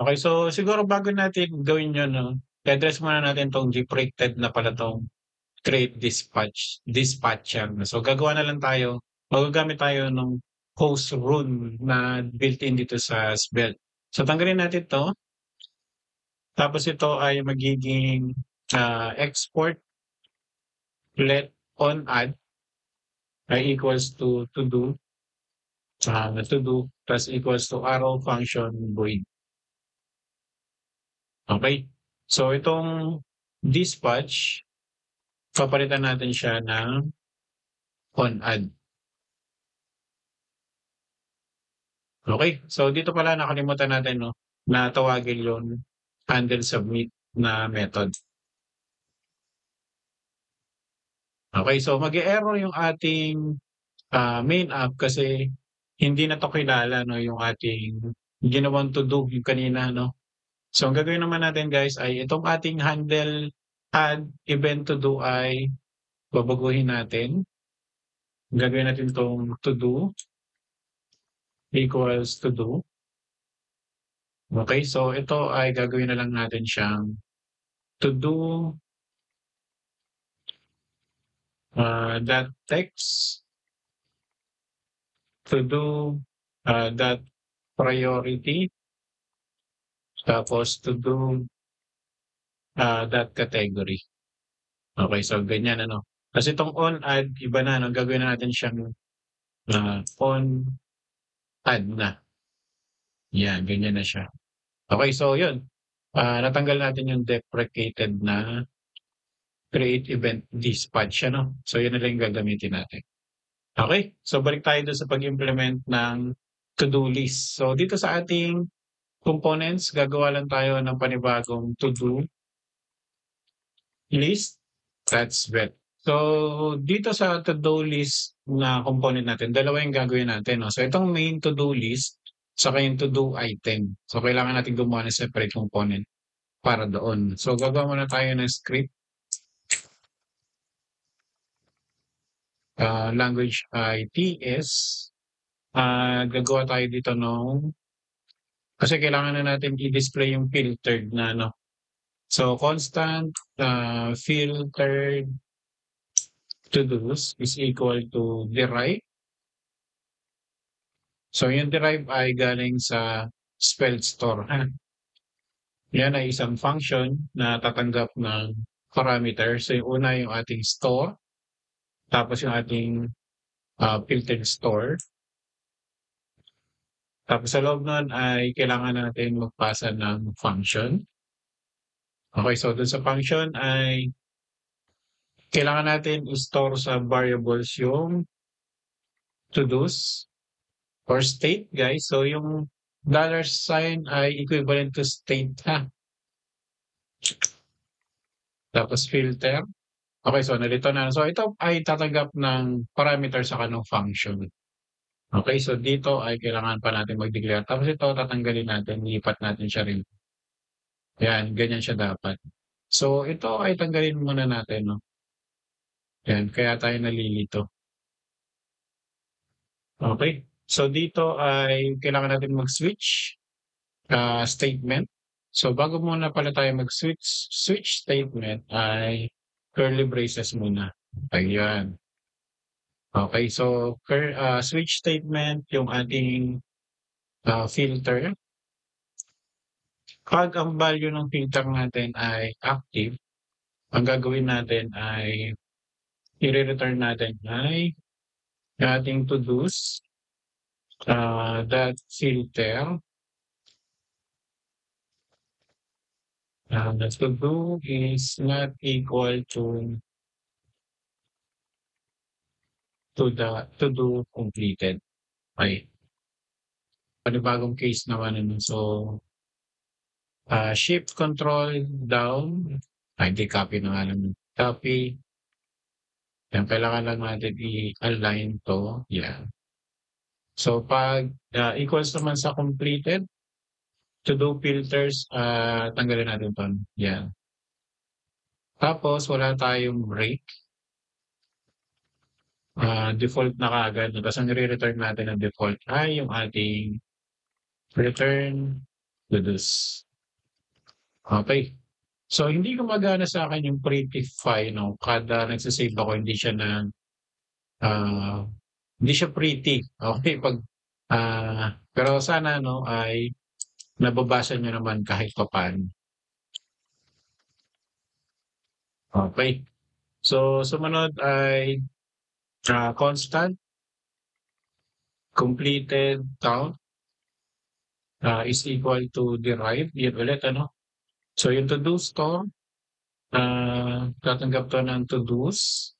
Okay, so siguro bago natin gawin yun 'no, i-address muna natin 'tong deprecated na pala 'tong create dispatcher. So gagawa na lang tayo, magagamit tayo nung host rule na built-in dito sa Svelte. So tanggalin natin 'to, tapos ito ay magiging, export let on add ay equals to do, to do plus equals to arrow function void. Okay. So itong dispatch, papalitan natin siya ng on add. Okay. So dito pala nakalimutan natin 'no, na tawagin yung handle submit na method. Okay. So mag-e-error yung ating main app kasi hindi na 'to kilala 'no, yung ating ginawang to do yung kanina 'no. So ang gagawin naman natin guys ay itong ating handle add event to do ay babaguhin natin. Gagawin natin 'tong to do equals to do. Okay, so ito ay gagawin na lang natin siyang to do dot text, to do dot priority, tapos to do dot category. Okay, so ganyan ano. Kasi itong on add, iba na, no? Gagawin na natin siyang on add na. Yan, ganyan na siya. Okay, so yun. Natanggal natin yung deprecated na create event dispatch, ano? So yun na lang yung gagamitin natin. Okay, so balik tayo doon sa pag-implement ng to-do list. So dito sa ating components, gagawa lang tayo ng panibagong to-do list. That's it. So dito sa to-do list na component natin, dalawa yung gagawin natin. No? So itong main to-do list, saka yung to-do item. So kailangan natin gumawa ng separate component para doon. So gagawa muna tayo ng script. Language ay TS. Gagawa tayo dito nung kasi kailangan na natin i-display yung filtered na ano. So constant filtered to-dos is equal to derive. So yung derive ay galing sa spelled store. Yan ay isang function na tatanggap ng parameter. So yung una yung ating store, tapos yung ating filtered store. Tapos sa loob nun ay kailangan natin magpasa ng function. Okay, so dun sa function ay kailangan natin i-store sa variables yung to-dos or state, guys. So yung $sign ay equivalent to state, ha? Tapos filter. Okay, so nalito na. So ito ay tatanggap ng parameter sa kanong function. Okay, so dito ay kailangan pa natin mag-declare. Tapos ito tatanggalin natin, lipat natin siya rin. Yan, ganyan siya dapat. So ito ay tanggalin muna natin, no? Yan, kaya tayo nalilito. Okay, so dito ay kailangan natin mag-switch statement. So bago muna pala tayo switch statement ay curly braces muna. Ayan. Okay, so switch statement yung ating filter. Pag ang value ng filter natin ay active, ang gagawin natin ay i-return natin ay yung ating to-dos that filter. The to-do is not equal to the to-do completed. Okay. Panibagong case naman ano. So, shift control down. Hindi copy na nga lang. Copy. Yan, kailangan lang natin i-align to. Yan. So, pag equals naman sa completed, to-do filters, tanggalin natin ito. Yan. Tapos, wala tayong break. Default na kaagad. Tapos ang re-return natin ng default ay yung ating return to-dos. Okay. So, hindi gumagana sa akin yung Prettyfy, no? Kada nagsasave ako, ah, hindi siya pretty. Okay, pero sana, no, ay nababasa nyo naman kahit papaano. Okay. So, sumunod ay constant completed count is equal to derived. Yan ulit, ano? So, yung to-do store, tatanggap to ng to-dos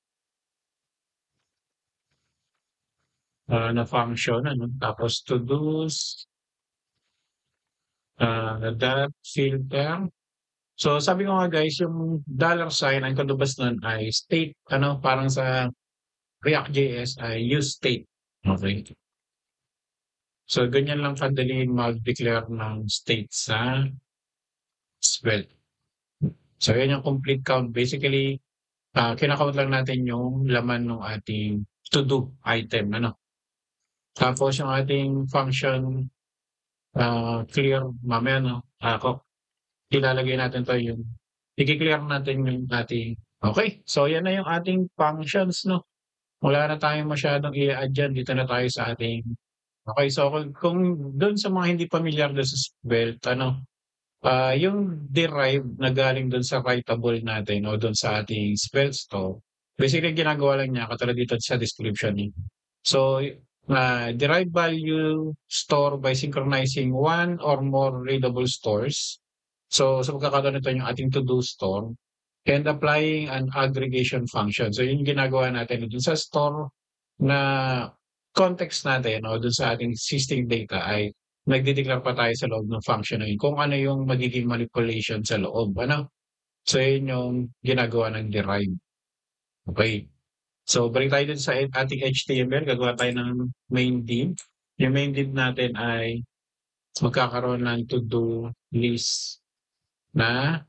na function, ano? Tapos to-dos, dot filter. So, sabi ko nga guys, yung dollar sign, ang kadubas nun ay state, ano, parang sa React.js ay use state. Okay. So, ganyan lang kadali mag-declare ng state sa Svelte. So, yan yung complete count. Basically, kinakount lang natin yung laman ng ating to-do item. Ano? Tapos yung ating function clear, mamaya no, ako, ilalagay natin to yung, i-clear natin yung ating, okay. So, yan na yung ating functions, no? Wala na tayong masyadong i-add dyan. Dito na tayo sa ating, okay. So, kung doon sa mga hindi familiar doon sa Svelte, ano, yung derived na galing doon sa writable natin o doon sa ating Svelte store, basically ginagawa lang niya katulad dito sa description niya. So, derived value store by synchronizing one or more readable stores. So, sa pagkakataon nito yung ating to-do store and applying an aggregation function. So, yung ginagawa natin dun sa store na context natin o dun sa ating existing data ay nagde-declare pa tayo sa loob ng function na yun kung ano yung magiging manipulation sa loob. Ano? So, yun yung ginagawa ng derive. Okay. So, balik tayo dun sa ating HTML. Gagawa tayo ng main div. Yung main div natin ay magkakaroon ng to-do list na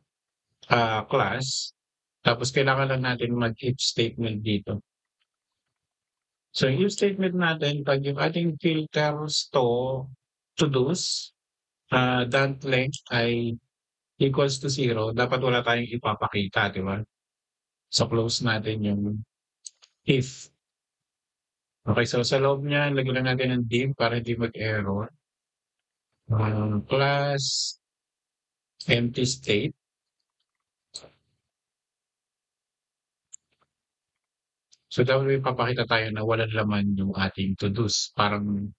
class. Tapos, kailangan lang natin mag-if statement dito. So, yung if statement natin, pag yung ating filters to-dos, dot length ay equals to 0, dapat wala tayong ipapakita, di ba? So, close natin yung if. Okay, so sa loob niya, lagyan lang natin ng div para hindi mag-error. Plus empty state. So, dapat may papakita tayo na walang laman yung ating to-dos. Parang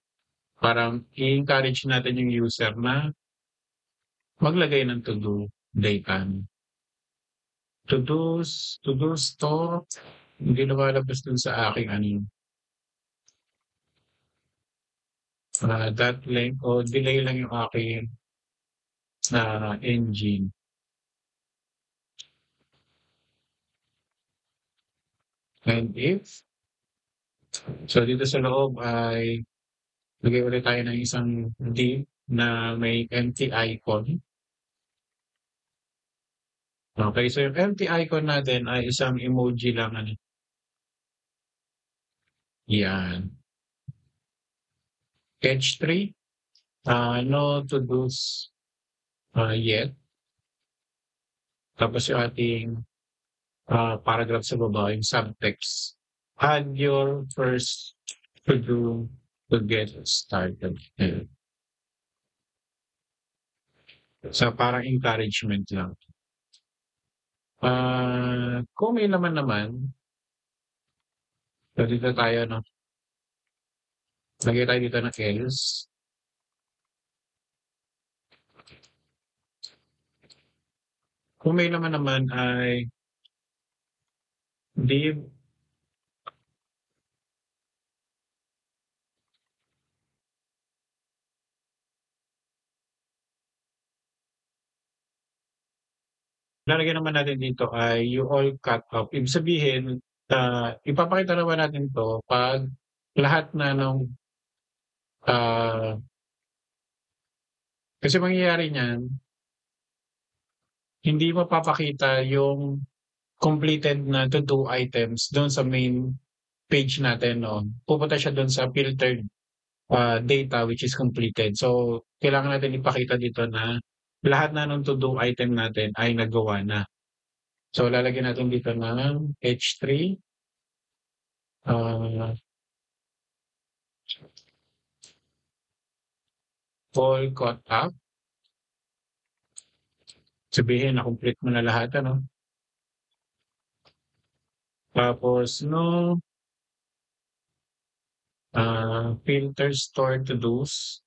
i-encourage natin yung user na maglagay ng to-do data. To-do store, hindi lumalabas dun sa aking that length o delay lang yung aking engine. And if, so dito sa loob ay lagay ulit tayo ng isang div na may empty icon. Okay, so yung empty icon natin ay isang emoji lang. Yan. H3, no to-dos yet. Tapos yung ating paragraph sa baba, yung subtext. Add your first to-do to get started. So parang encouragement lang. Kung may laman naman, so dito tayo, no? Lagay tayo dito ng else. Kung may laman naman ay div lalagyan naman natin dito ay you all cut off. Ibig sabihin, ipapakita naman natin to pag lahat na ng kasi mangyayari niyan, hindi mapapakita yung completed na to-do items doon sa main page natin. No? Pupunta siya doon sa filtered data which is completed. So, kailangan natin ipakita dito na lahat na ng to-do item natin ay nagawa na. So, lalagyan natin dito ng H3, uh, all caught up. Sabihin na complete mo na lahat, ano? Tapos, no, filter store to-dos.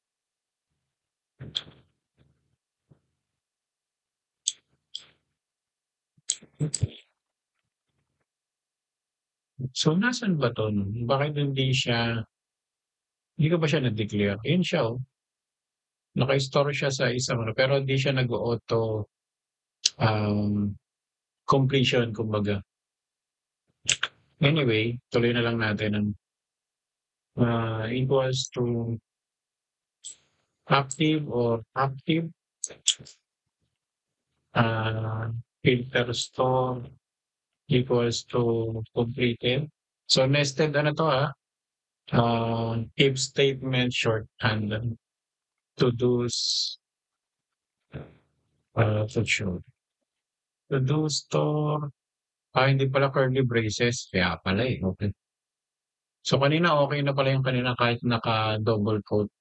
So, nasan ba to? Bakit hindi ko ba siya na-declare? Yun siya, oh. Naka-store siya sa isang, pero hindi siya nag-auto um, completion, kumbaga. Anyway, tuloy na lang natin ang equals to active or active filter store equals to completed. So nested ano to if statement shorthand to-dos for sure. To-do store hindi pala curly braces kaya pala okay. So kanina okay na pala yung kanina kahit naka-double quote.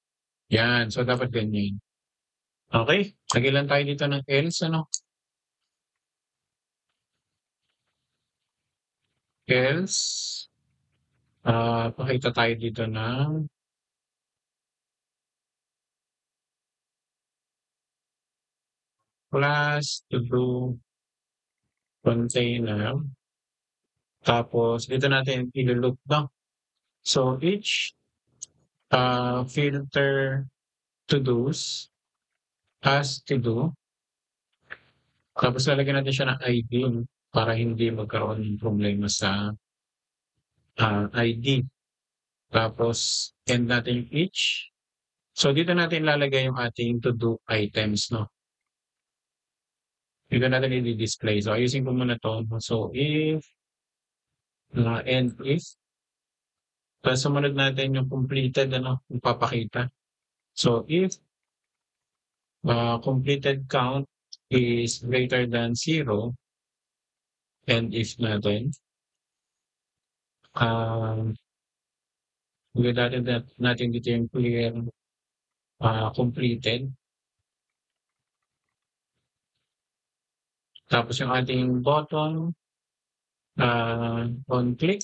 Yan, so dapat ganyan. Okay, lagyan lang tayo dito ng else ano. Else pakita tayo dito ng class to-do container. Tapos dito natin i-loop no. So each filter to-dos has to do. Tapos lalagyan natin siya ng ID para hindi magkaroon ng problema sa ID. Tapos end natin yung each. So dito natin lalagay yung ating to-do items, no? Dito natin i-display. So ayusin ko muna to. So if end if. Tapos sumunod natin yung completed, ano, yung papakita. So if completed count is greater than 0, and if natin, natin dito yung clear completed. Tapos yung ating button on click,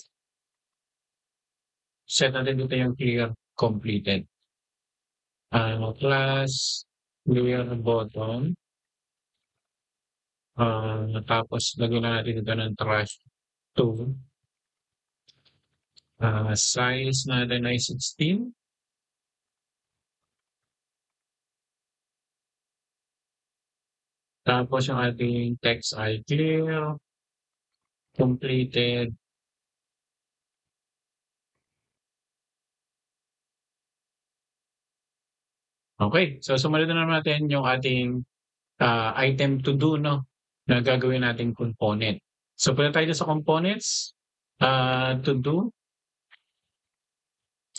set natin dito yung clear completed. Class clear button. Tapos lagyan na natin dito ng trash 2. Size natin ay 16. Tapos yung ating text ay clear, completed. Okay, so sumunod na naman natin yung ating item to do, no, na gagawin nating component. So punta tayo sa components, to do,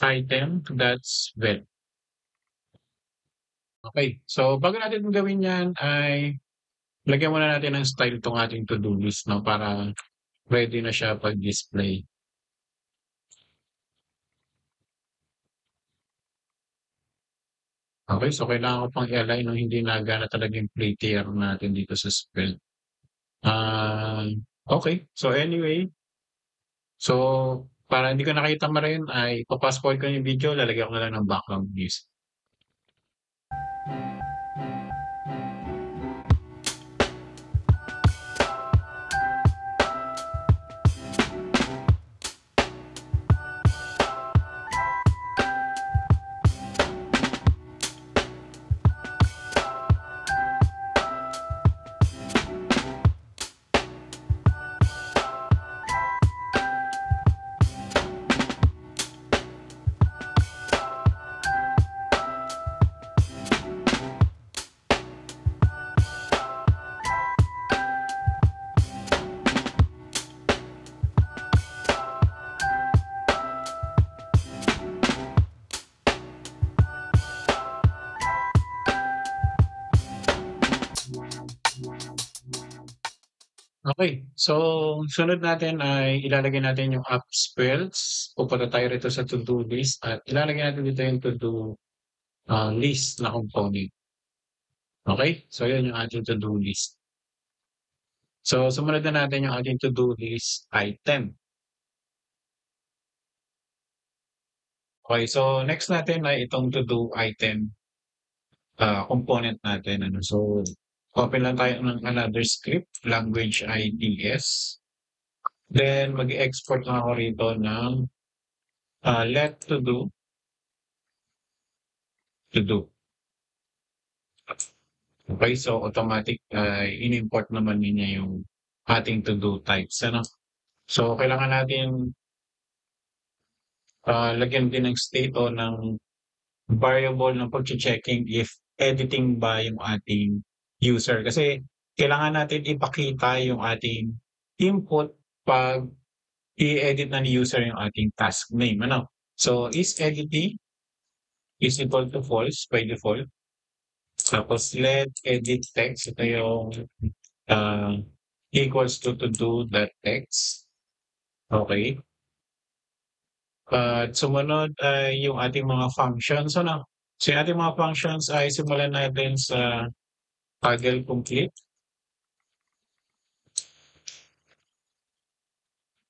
item, that's web. Okay, so bago natin gawin yan ay lagyan muna natin ng style itong ating to-do list, no, para ready na siya pag-display. Okay, so kailangan ko pang i-align nung hindi nagana talaga yung play tier natin dito sa spell. Okay, so anyway, so para hindi ko nakita mo rin ay papasok ko yung video, lalagyan ko na lang ng background music. Okay. So, sunod natin ay ilalagay natin yung app spells. Pupunta tayo rito sa to-do list at ilalagay natin dito yung to-do list na component. Okay? So, yun yung ating to-do list. So, sumunod na natin yung ating to-do list item. Okay. So, next natin ay itong to-do item component natin. Ano? So, open lang tayo ng another script, language IDS. Then, mag-export lang ako rito ng let to do. Okay, so automatic in-import naman niya yung ating to-do types. Ano? So, kailangan natin lagyan din ng state o ng variable ng pag-checking if editing ba yung ating user. Kasi kailangan natin ipakita yung ating input pag i-edit na ni user yung ating task name. Ano? So, is editing is equal to false by default. Tapos let edit text. Ito yung equals to do that text. Okay. At sumunod ay yung ating mga functions. Ano? So yung ating mga functions ay simulan natin sa toggle complete.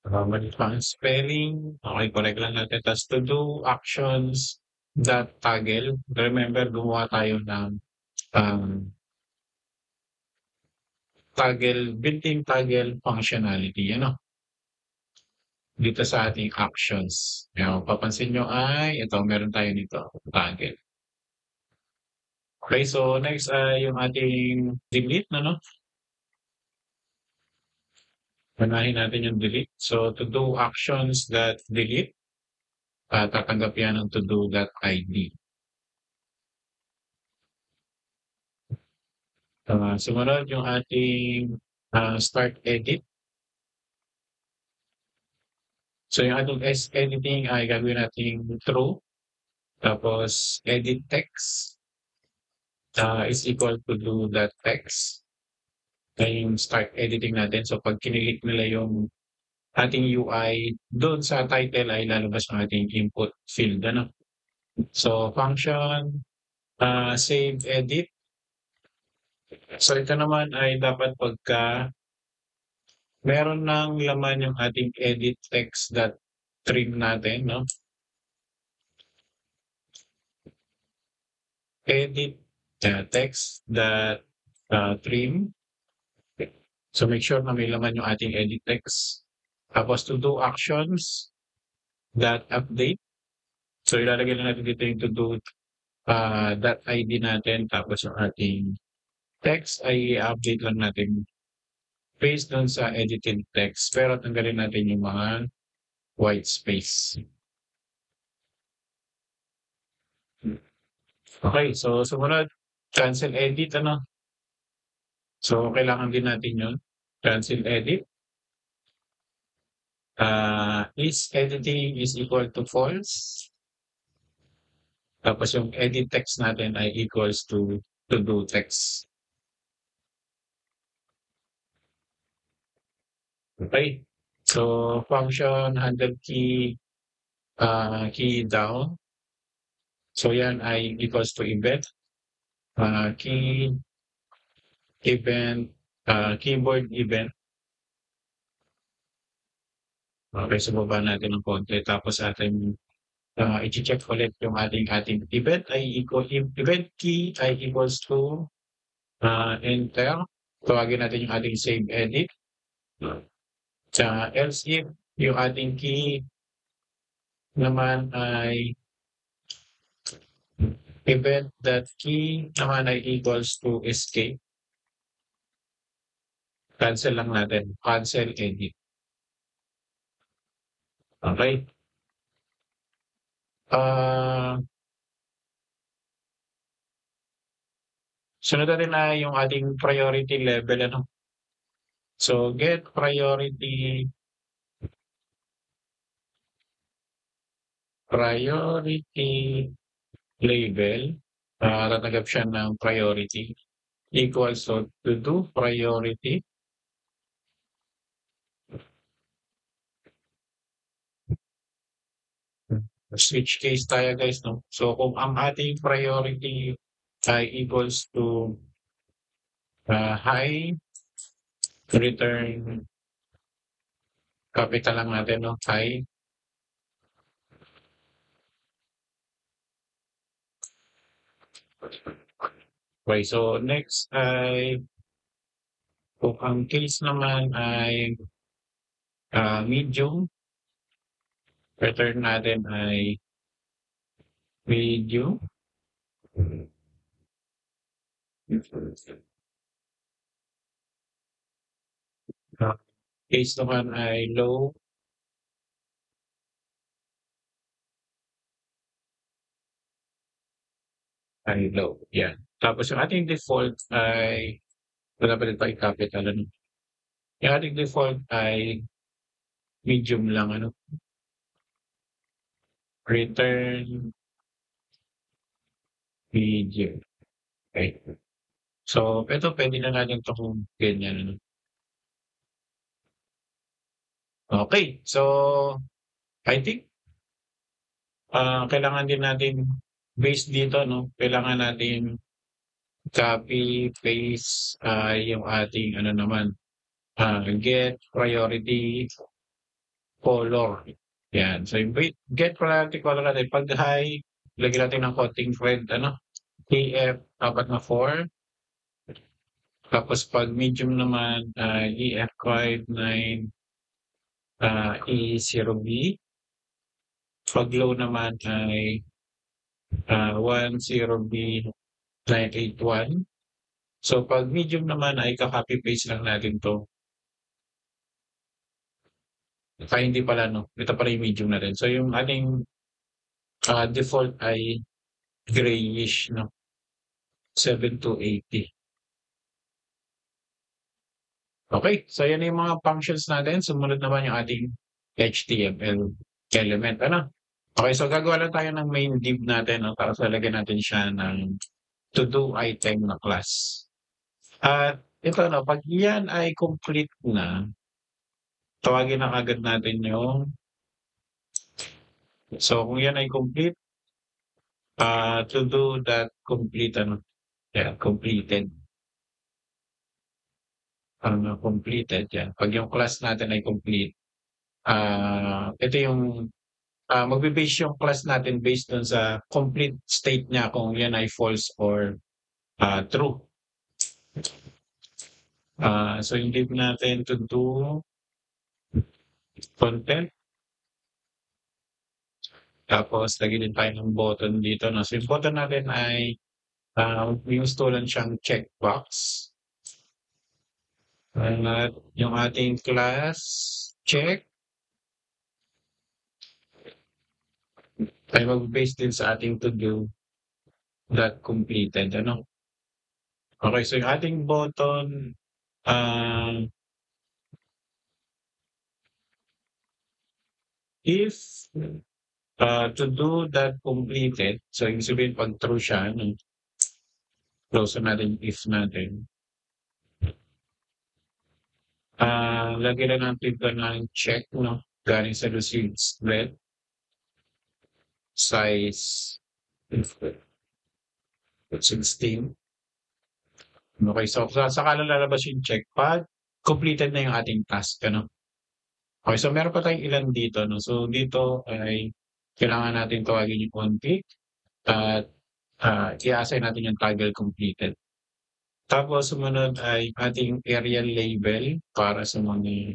Mali pa ang spelling. Okay, correct lang natin. Tapos to do actions that toggle. Remember, gumawa tayo ng um, toggle, built-in toggle functionality. Ano? Dito sa ating actions. Yung papansin nyo ay, ito, meron tayo dito, toggle. Okay, so next ay yung ating delete, no? Manahin natin yung delete. So to do actions that delete, tatanggap yan ng to do that ID. Sumunod yung ating start edit. So yung ating editing ay gagawin natin true. Tapos edit text is equal to do that text. Yung start editing natin. So pag kinilik nila yung ating UI, doon sa title ay lalabas ang ating input field. Ano? So function, save, edit. So ito naman ay dapat pagka meron ng laman yung ating edit text that trim natin. No? Edit text that trim. So make sure na may laman yung ating edit text. Tapos to do actions that update. So ilalagay na natin dito yung to do that ID natin. Tapos yung ating text ay i-update lang natin based dun sa edited text. Pero tanggalin natin yung mga white space. Okay, so sumunod, cancel edit, ano? So kailangan din natin yun. Cancel edit. Is editing is equal to false. Tapos yung edit text natin ay equals to do text. Okay. So function handle key down. So yan ay equals to event. Key event, keyboard event. Okay, so baba natin ng konti. Tapos ating i-check ulit yung ating event ay event key ay equals to enter. Tawagin natin yung ating save edit. Else if yung ating key naman ay event that key naman ay equals to escape. Cancel lang natin. Cancel edit. Okay. Sunod natin na yung ating priority level. Ano? So get priority label. Tatanggap siya ng priority equals to do priority. switch case tayo guys, no? So kung ang ating priority ay equals to high, return capital lang natin, no? High. Okay, so next ay kung ang case naman ay medium, return natin ay medium. Case naman ay low, yan. Tapos yung ating default ay wala pa rin tayong capital, ano? Yung ating default ay medium lang, ano? Return medium. Okay. So, ito pwede na natin ito kung ganyan, ano? Okay. So, I think kailangan din natin based dito, no? Kailangan natin copy, paste yung ating ano naman, get priority color. Yan. So, yung get priority color natin, pag high, lagyan natin ng konting red, ano, TF, apat na 4. Tapos pag medium naman, EF59, E0B. Pag low naman ay 10B981. So pag medium naman ay ka-copy paste lang natin to. Hindi pala, no? Ito pala yung medium natin. So yung ating default ay grayish, no? 7280. Okay, so yan yung mga functions natin. Sumunod naman yung ating HTML element. Ano? Okay, so gagawa lang tayo ng main div natin. No? Tapos lalagyan natin siya ng to-do item na class. At ito, no, pag yan ay complete na, tawagin na agad natin yung, so kung yan ay complete, to-do that complete, ano, yeah, completed. Completed yan. Pag yung class natin ay complete, ito yung magbe-base yung class natin based dun sa complete state niya kung yan ay false or true. So yung div natin to do content. Tapos lagyan din tayo ng button dito. No? So yung button natin ay use to lang siyang checkbox. At yung ating class check ay mag-base din sa ating to-do that completed. Ano? Okay, so yung ating button if to do that completed, so yung sabihin pag true siya, no? Close natin yung if natin. Lagyan na natin ito ng check, no? Galing sa received spread. Size 16. Okay, so saka lang lalabas yung check pag completed na yung ating task, ano? Okay, so meron pa tayong ilan dito, no? So dito ay kailangan natin tawagin yung on-click at i-assign natin yung toggle completed. Tapos sumunod ay ating area label para sa mga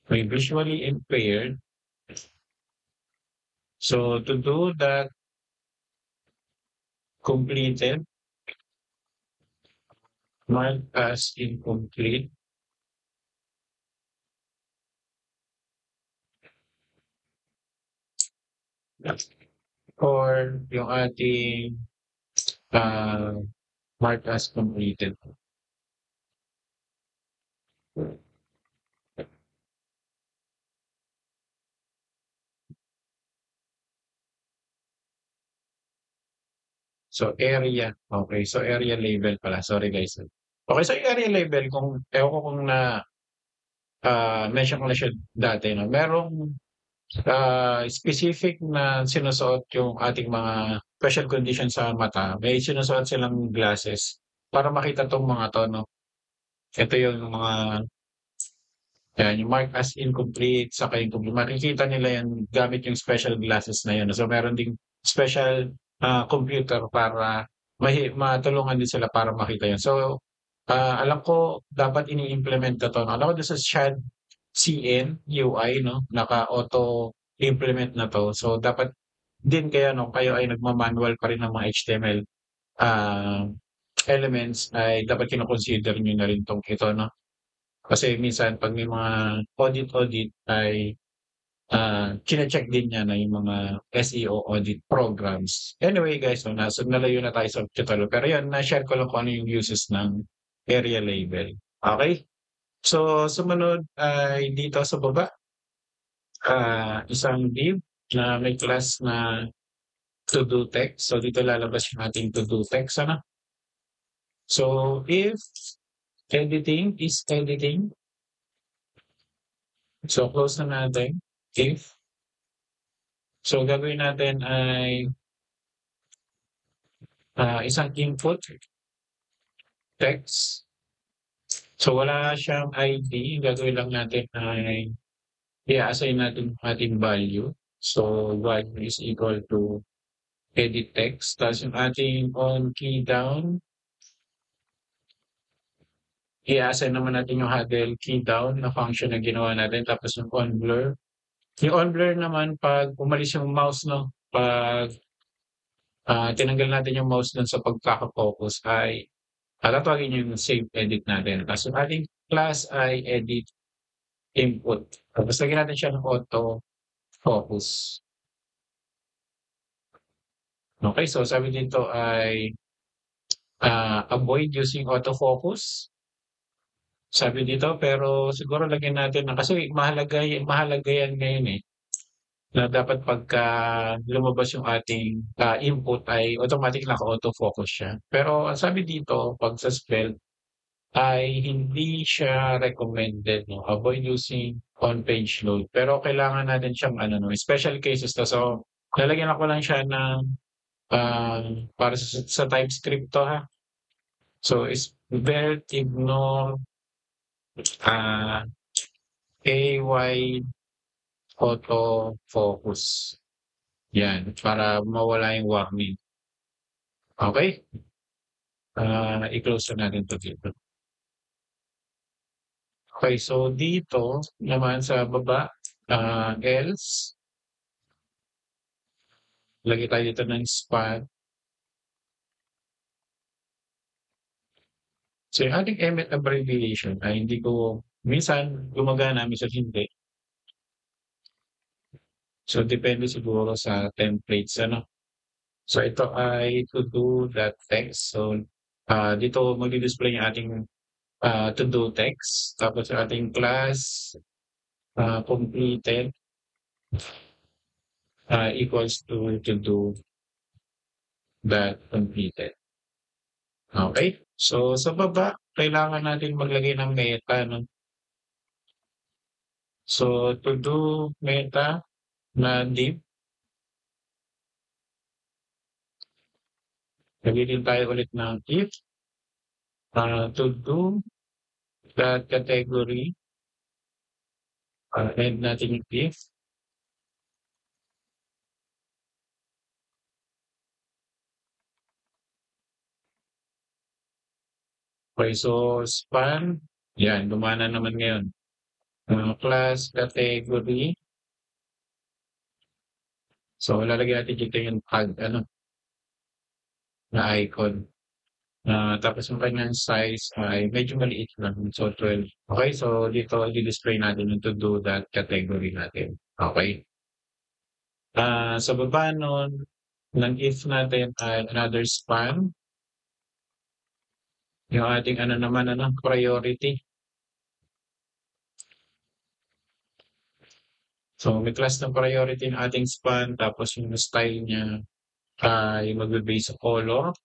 may visually impaired. So to do that completed, mark as incomplete. Or yung ating mark as completed. So area. Okay, so area label pala. Sorry guys. Okay, so yung area label, kung ewan ko kung na mention ko na siya dati, no? Merong specific na sinusuot yung ating mga special condition sa mata. May sinusuot silang glasses para makita 'tong mga 'to 'no. Ito yung mga yan, yung mark as incomplete saka incomplete. Makikita nila yan gamit yung special glasses na yun. So meron ding special computer para matulungan din sila para makita yun. So alam ko dapat ini-implement ko 'to. Alam ko doon sa SHAD CN UI 'no, naka-auto implement na 'to. So dapat din kaya 'no, kayo ay nagma-manual pa rin ng mga HTML ah, elements ay dapat kino-consider niyo na rin 'tong ito 'no. Kasi minsan 'pag may mga audit ay chine-check din niya na yung mga SEO audit programs. Anyway guys 'no, nalayo na tayo sa tutorial pero yan na-share ko lang kung ano yung uses ng area label. Okay. So sumunod ay dito sa baba, isang div na may class na to do text. So dito lalabas yung ating to do text ano. So if editing is editing, so close na natin. If so gagawin natin ay isang input text. So wala siyang ID, gagawin lang natin ay i-assign natin yung ating value. So value is equal to edit text. Tapos yung ating on key down, i-assign naman natin yung handle key down na function na ginawa natin. Tapos yung on blur. Yung on blur naman, pag umalis yung mouse, no? Pag tinanggal natin yung mouse dun sa pagkaka-focus ay tatawagin yung save edit natin. Tapos yung ating class ay edit input. Tapos lagyan natin siya ng auto focus. Okay, so sabi dito ay avoid using autofocus. Sabi dito, pero siguro lagyan natin na kasi mahalaga yan ngayon eh. Na dapat pagka lumabas yung ating input ay automatic naka-autofocus siya. Pero ang sabi dito, pag sa spell, ay hindi siya recommended. No? Avoid using on-page load. Pero kailangan natin siyang no, special cases to. So, lalagyan ako lang siya ng para sa TypeScript to ha. So, is belt ignore AY autofocus. Yan, para mawala yung warning. Okay? I-close na natin to dito. Okay, so dito naman sa baba, else, lagay tayo dito ng span. So yung ating emit abbreviation ay hindi ko, minsan gumagana, minsan hindi. So depende siguro sa templates, ano. So ito ay to do that text. So dito magdi-display yung ating to do text. Tapos yung ating class completed equals to do that completed. Okay? So sa baba, kailangan natin maglagay ng meta. No? So to do meta na div. Lagay din tayo ulit ng if to do that category. End natin yung if. Okay, so span. Yan, gumana naman ngayon. Class category. So, lalagyan natin dito yung tag, na icon. Tapos yung kanyang size ay medyo maliit lang. So, 12. Okay, so dito i-display natin yung to do that category natin. Okay. Sa baba nun, ng if natin ay another span. Yung ating naman, priority. So, may class ng priority ng ating span. Tapos yung style niya ay magbe-base sa color.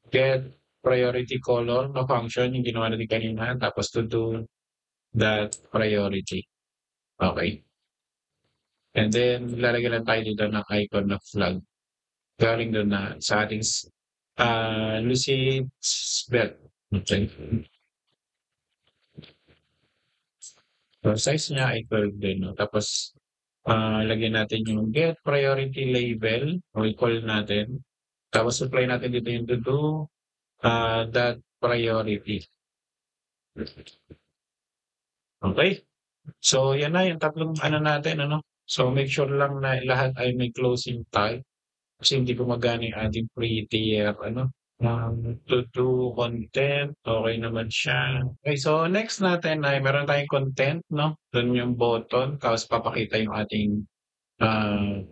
Get priority color na function yung ginawa natin kanina. Tapos to do that priority. Okay. And then, lalagyan lang tayo dito ng icon na flag. Galing doon na sa ating Lucid belt. Okay. So, size niya ay 12 din. No? Tapos, lagyan natin yung get priority label o i-call natin. Tapos, supply natin dito yung to do that priority. Okay? So, yan na yung tatlong ano natin. Ano? So, make sure lang na lahat ay may closing tag. Kasi hindi gumagana yung ating prettier, ano, to do content. Okay naman siya. Okay, so next natin ay meron tayong content, no? Doon yung button, tapos papakita yung ating uh,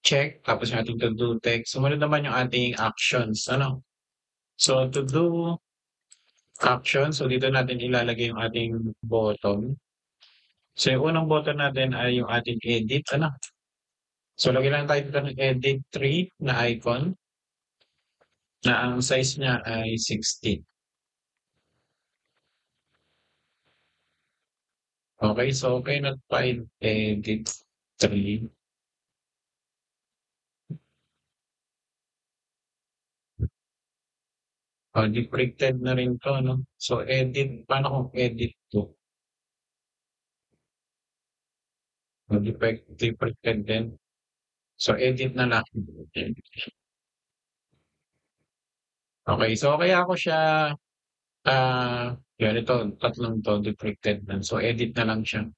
check, tapos yung ating to do text. Sumunod naman yung ating actions, ano? So to do action, so dito natin ilalagay yung ating button. So yung unang button natin ay yung ating edit, ano? So lagyan lang tayo dito ng edit 3 na icon na ang size niya ay 16. Okay, so okay na tayo edit 3. Depicted na rin to, no? So edit, paano kung edit to? Depicted din. So edit na lang. Okay, so kaya ako siya, yan ito, tatlong to, depicted na. So edit na lang siya.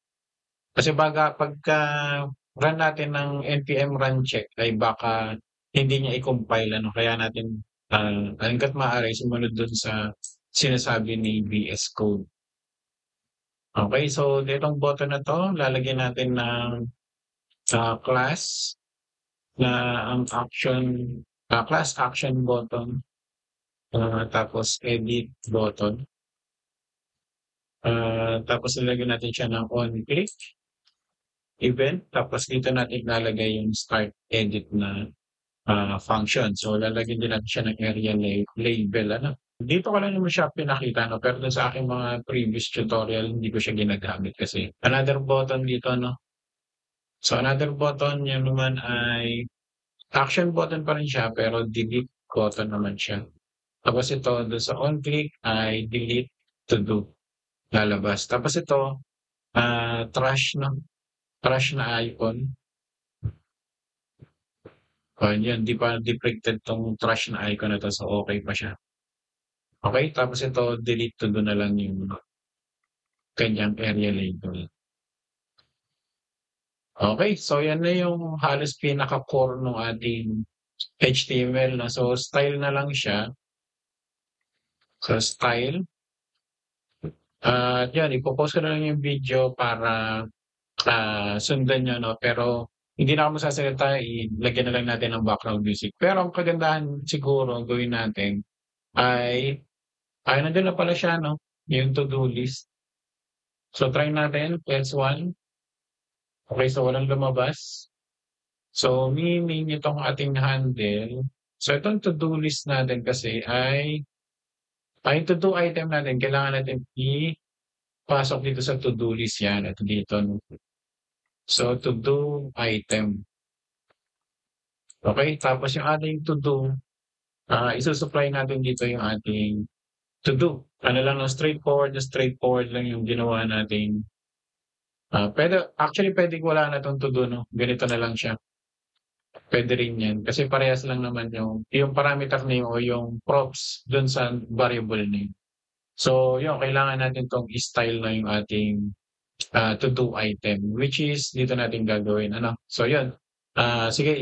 Kasi pagka run natin ng npm run check ay baka hindi niya i-compile, ano? Kaya natin hangga't maaari sumunod dun sa sinasabi ni VS Code. Okay, so ditong button na 'to, lalagyan natin ng class na ang action, class action button, tapos edit button. Tapos lalagyan natin siya ng on click event, tapos dito natin ilalagay yung start edit na function. So lalagyan din natin siya ng area label, ano? Dito ko lang naman siya pinakita, no? Pero dun sa aking mga previous tutorial, hindi ko siya ginagamit kasi another button dito, no? So another button, yun naman ay action button pa rin siya, pero delete button naman siya. Tapos ito, doon sa on click ay delete to do. Lalabas. Tapos ito, trash, no? Trash na icon. Yun, di pa depicted tong trash na icon na to, so okay pa siya. Okay, tapos ito, delete to do na lang yung kanyang area label. Okay, so yan na yung halos pinaka-core ng ating HTML na. So style na lang siya. So style. Yan, ipopost ko na lang yung video para sundan nyo, no? Pero hindi na ako masasalita, ilagyan na lang natin ng background music. Pero ang kagandahan siguro gawin natin ay nandun na pala siya, no? Yung to-do list. So try natin, +1. Okay, so walang lumabas. So meaning itong ating handle, so itong to-do list natin kasi ay to-do item natin, kailangan natin ipasok dito sa to-do list yan at dito. So to-do item. Okay, tapos yung ating to-do, isusupply natin dito yung ating to-do. Ano lang, no, straightforward lang yung ginawa natin. Actually, pwede wala na itong to-do, no? Ganito na lang siya. Pwede rin yan. Kasi parehas lang naman yung parameter name o yung props dun sa variable name. So, yun, kailangan natin tong i-style na yung ating to-do item, which is dito natin gagawin. Ano? So, yun. Sige,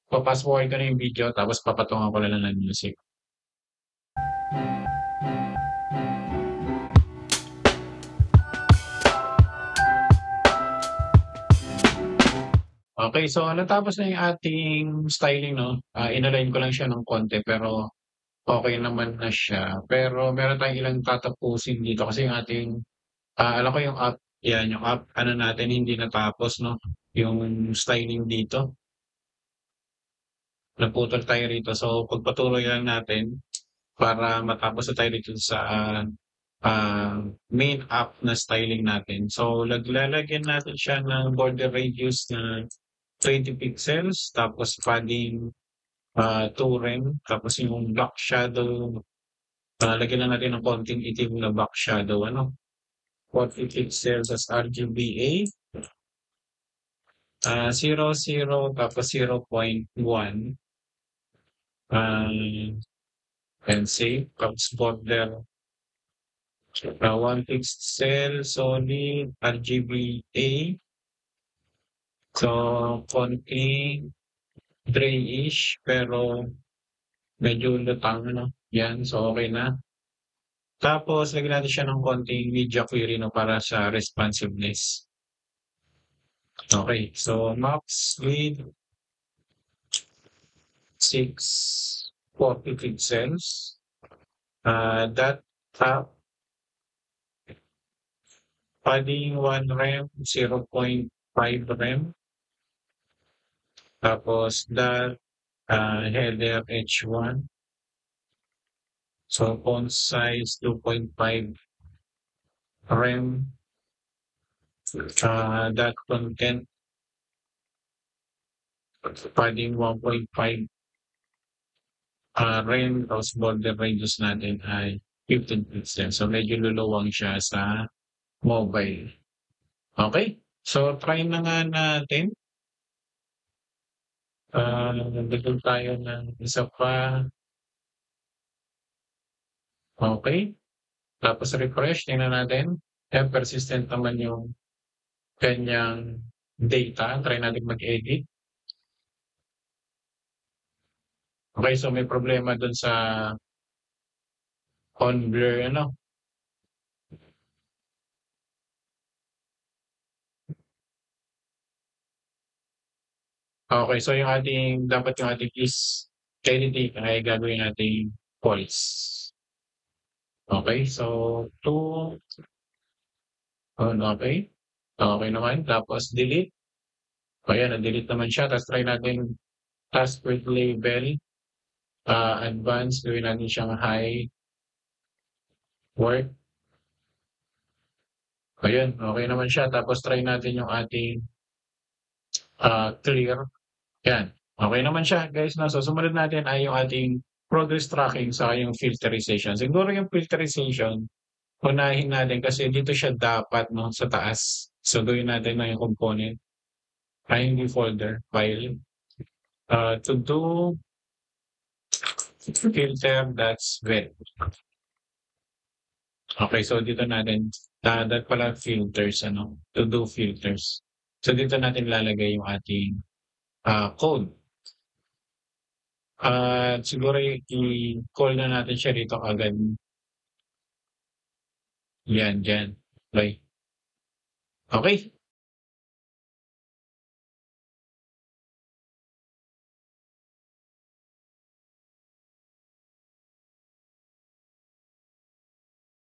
papass forward ko na yung video, tapos papatungan ko na lang ng music. Okay, so natapos na yung ating styling, no? Inalign ko lang siya ng konti, pero okay naman na siya. Pero meron tayong ilang tatapusin dito kasi yung ating, alam ko yung app, yan, yung app, ano natin, hindi natapos, no? Yung styling dito. Naputol tayo rito. So, pagpatuloy lang natin para matapos na tayo dito sa main app na styling natin. So, lalagyan natin siya ng border radius na 20 pixels, tapos padding 2 rem, tapos yung black shadow, lagyan lang natin ng konting itim na black shadow, 40 pixels as RGBA, 0, tapos 0.1, and save, tapos border, 1 pixel, solid, RGBA, so konting grayish, pero medyo lutang, yan, so okay na. Tapos, lagyan natin siya ng konting media query, para sa responsiveness. Okay, so max width 640 pixels. That top padding 1 rem, 0.5 rem. Tapos that header H1. So font size 2.5 rem. That content padding 1.5 rem, tapos border radius natin ay 15 pixels. So medyo luluwang siya sa mobile. Okay? So try na nga natin. Dagdag tayo ng isa pa. Okay? Tapos refresh, tingnan natin. Persistent naman yung kanyang data. Try natin mag-edit. Okay, so may problema dun sa on blur, Okay, so dapat yung ating is editing ay gagawin nating false. Okay, so 2, okay. Okay naman. Tapos delete. Ayan, na-delete naman siya. Tapos try natin task with label. Advanced, gawin natin siyang high work. Ayun, okay naman siya. Tapos try natin yung ating clear. Yan. Okay naman siya, guys. No? So, sumunod natin ay yung ating progress tracking sa yung filterization. Siguro yung filterization, unahin natin kasi dito siya dapat sa taas. So, gawin natin na yung component. Hindi folder, file. To do filter, that's vet. Okay, so dito natin, that pala filters, to do filters. So dito natin lalagay yung ating code. Siguro i-call na natin siya dito agad. Yan, dyan. Okay. Okay.